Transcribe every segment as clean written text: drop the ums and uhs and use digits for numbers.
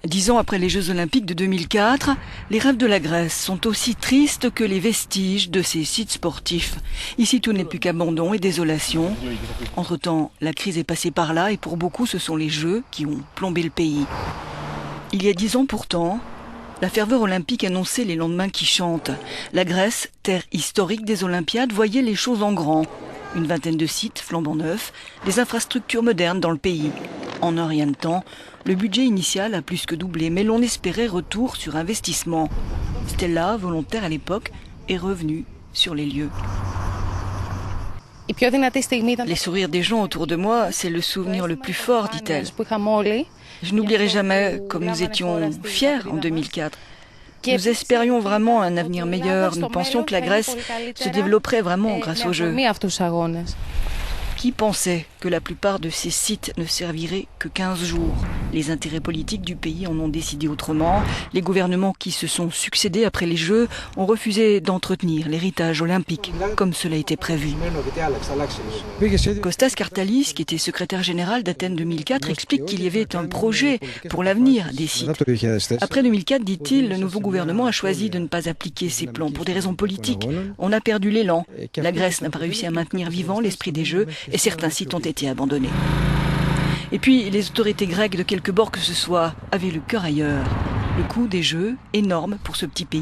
10 ans après les Jeux Olympiques de 2004, les rêves de la Grèce sont aussi tristes que les vestiges de ces sites sportifs. Ici, tout n'est plus qu'abandon et désolation. Entre-temps, la crise est passée par là et pour beaucoup, ce sont les Jeux qui ont plombé le pays. Il y a 10 ans pourtant, la ferveur olympique annonçait les lendemains qui chantent. La Grèce, terre historique des Olympiades, voyait les choses en grand. Une vingtaine de sites flambant neufs, des infrastructures modernes dans le pays. En un rien de temps, le budget initial a plus que doublé, mais l'on espérait retour sur investissement. Stella, volontaire à l'époque, est revenue sur les lieux. Les sourires des gens autour de moi, c'est le souvenir le plus fort, dit-elle. Je n'oublierai jamais comme nous étions fiers en 2004. Nous espérions vraiment un avenir meilleur. Nous pensions que la Grèce se développerait vraiment grâce aux Jeux. Qui pensait que la plupart de ces sites ne serviraient que 15 jours? Les intérêts politiques du pays en ont décidé autrement. Les gouvernements qui se sont succédés après les Jeux ont refusé d'entretenir l'héritage olympique, comme cela était prévu. Kostas Kartalis, qui était secrétaire général d'Athènes 2004, explique qu'il y avait un projet pour l'avenir des sites. Après 2004, dit-il, le nouveau gouvernement a choisi de ne pas appliquer ces plans pour des raisons politiques. On a perdu l'élan. La Grèce n'a pas réussi à maintenir vivant l'esprit des Jeux et certains sites ont été abandonnés. Et puis, les autorités grecques de quelque bord que ce soit avaient le cœur ailleurs. Le coût des Jeux, énorme pour ce petit pays,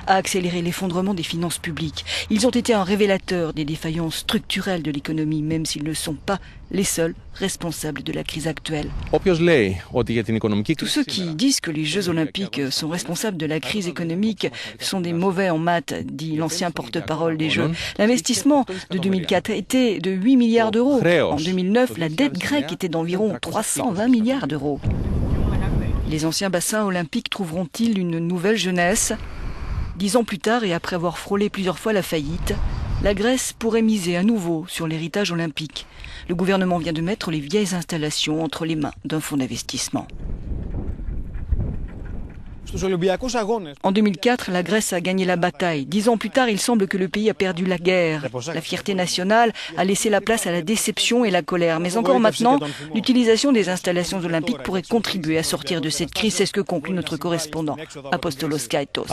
a accéléré l'effondrement des finances publiques. Ils ont été un révélateur des défaillances structurelles de l'économie, même s'ils ne sont pas les seuls responsables de la crise actuelle. Tous ceux qui disent que les Jeux Olympiques sont responsables de la crise économique sont des mauvais en maths, dit l'ancien porte-parole des Jeux. L'investissement de 2004 était de 8 milliards d'euros. En 2009, la dette grecque était d'environ 320 milliards d'euros. Les anciens bassins olympiques trouveront-ils une nouvelle jeunesse? 10 ans plus tard et après avoir frôlé plusieurs fois la faillite, la Grèce pourrait miser à nouveau sur l'héritage olympique. Le gouvernement vient de mettre les vieilles installations entre les mains d'un fonds d'investissement. En 2004, la Grèce a gagné la bataille. 10 ans plus tard, il semble que le pays a perdu la guerre. La fierté nationale a laissé la place à la déception et la colère. Mais encore maintenant, l'utilisation des installations olympiques pourrait contribuer à sortir de cette crise. C'est ce que conclut notre correspondant, Apostolos Kaitos.